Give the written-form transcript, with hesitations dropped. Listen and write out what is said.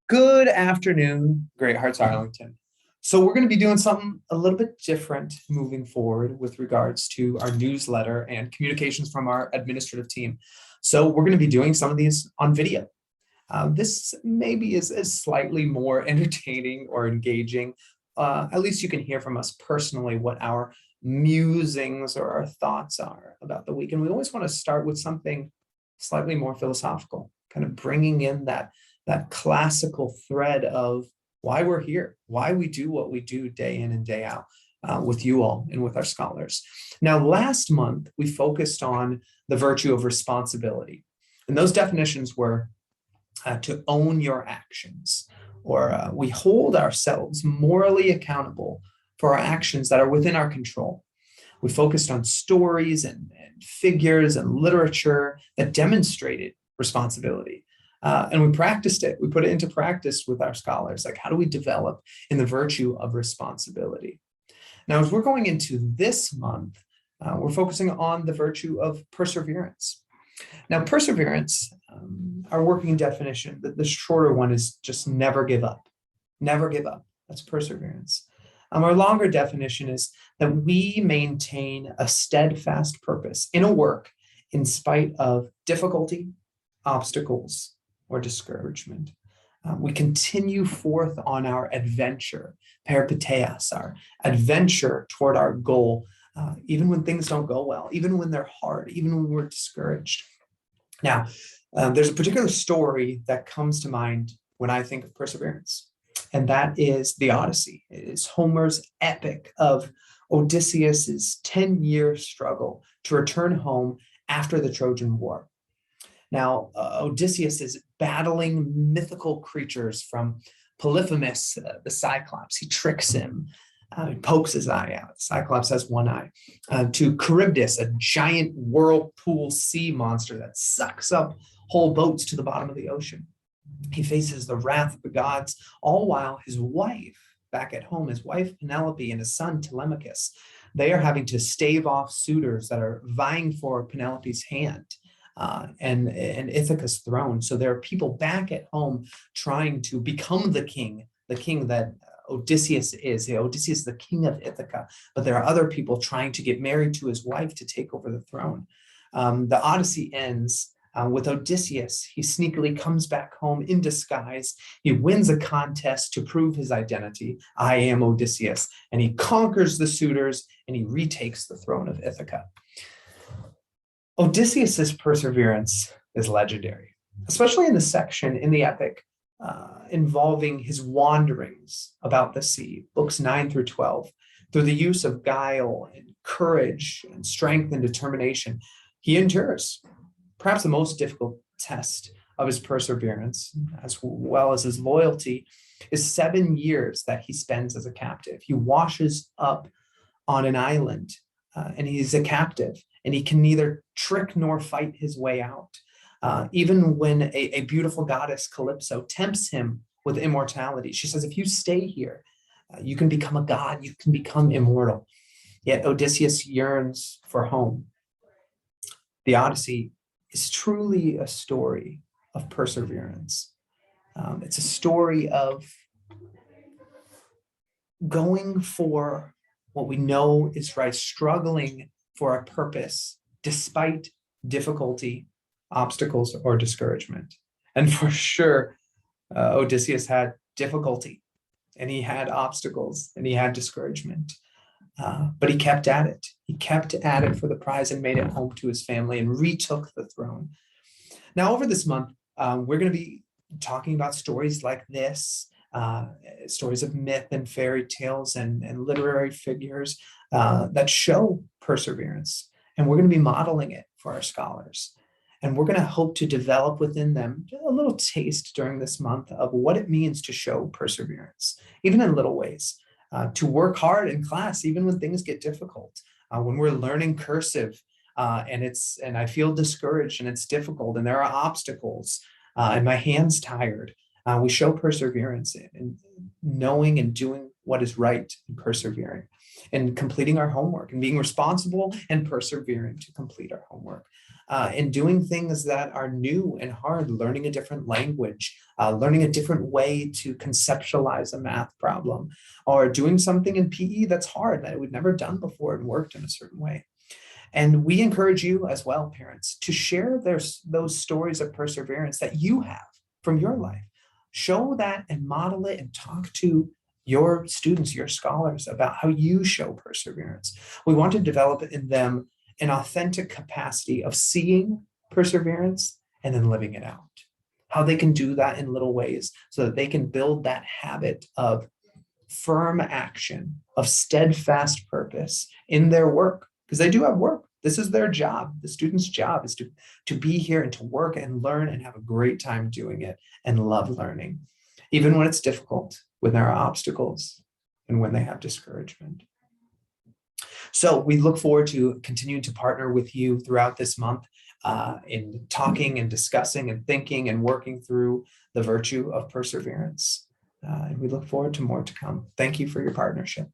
Good afternoon, Great Hearts Arlington. So we're going to be doing something a little bit different moving forward with regards to our newsletter and communications from our administrative team. So we're going to be doing some of these on video. This maybe is slightly more entertaining or engaging. At least you can hear from us personally what our musings or our thoughts are about the week. And we always want to start with something slightly more philosophical, kind of bringing in that classical thread of why we're here, why we do what we do day in and day out with you all and with our scholars. Now, last month, we focused on the virtue of responsibility. And those definitions were to own your actions, or we hold ourselves morally accountable for our actions that are within our control. We focused on stories and figures and literature that demonstrated responsibility. And we practiced it. We put it into practice with our scholars. Like, how do we develop in the virtue of responsibility? Now, as we're going into this month, we're focusing on the virtue of perseverance. Now, perseverance, our working definition, the shorter one is just never give up. Never give up. That's perseverance. Our longer definition is that we maintain a steadfast purpose in a work in spite of difficulty, obstacles, or discouragement. We continue forth on our adventure, peripeteas, our adventure toward our goal, even when things don't go well, even when they're hard, even when we're discouraged. Now, there's a particular story that comes to mind when I think of perseverance, and that is the Odyssey. It is Homer's epic of Odysseus's 10-year struggle to return home after the Trojan War. Now, Odysseus is battling mythical creatures from Polyphemus, the Cyclops. He tricks him, he pokes his eye out. The Cyclops has one eye. To Charybdis, a giant whirlpool sea monster that sucks up whole boats to the bottom of the ocean. He faces the wrath of the gods, all while his wife, back at home, his wife Penelope and his son Telemachus, they are having to stave off suitors that are vying for Penelope's hand. And Ithaca's throne. So there are people back at home trying to become the king that Odysseus is. Odysseus is the king of Ithaca, but there are other people trying to get married to his wife to take over the throne. The Odyssey ends with Odysseus. He sneakily comes back home in disguise. He wins a contest to prove his identity. I am Odysseus. And he conquers the suitors and he retakes the throne of Ithaca. Odysseus's perseverance is legendary, especially in the section in the epic involving his wanderings about the sea, books 9 through 12. Through the use of guile and courage and strength and determination, he endures perhaps the most difficult test of his perseverance, as well as his loyalty, is 7 years that he spends as a captive. He washes up on an island and he's a captive. And he can neither trick nor fight his way out. Even when a beautiful goddess, Calypso, tempts him with immortality, she says, if you stay here, you can become a god, you can become immortal. Yet Odysseus yearns for home. The Odyssey is truly a story of perseverance. It's a story of going for what we know is right, struggling for a purpose, despite difficulty, obstacles, or discouragement. And for sure, Odysseus had difficulty, and he had obstacles, and he had discouragement. But he kept at it. He kept at it for the prize and made it home to his family and retook the throne. Now, over this month, we're going to be talking about stories like this, stories of myth and fairy tales and literary figures that show perseverance. And we're going to be modeling it for our scholars. And we're going to hope to develop within them a little taste during this month of what it means to show perseverance, even in little ways, to work hard in class, even when things get difficult, when we're learning cursive and I feel discouraged and it's difficult and there are obstacles and my hand's tired. We show perseverance in knowing and doing what is right and persevering and completing our homework and being responsible and persevering to complete our homework. And doing things that are new and hard, learning a different language, learning a different way to conceptualize a math problem, or doing something in PE that's hard that we've never done before and worked in a certain way. And we encourage you as well, parents, to share those stories of perseverance that you have from your life. Show that and model it and talk to your students, your scholars, about how you show perseverance. We want to develop in them an authentic capacity of seeing perseverance and then living it out. How they can do that in little ways so that they can build that habit of firm action, of steadfast purpose in their work, because they do have work. This is their job. The student's job is to be here and to work and learn and have a great time doing it and love learning, even when it's difficult, when there are obstacles, and when they have discouragement. So we look forward to continuing to partner with you throughout this month in talking and discussing and thinking and working through the virtue of perseverance. And we look forward to more to come. Thank you for your partnership.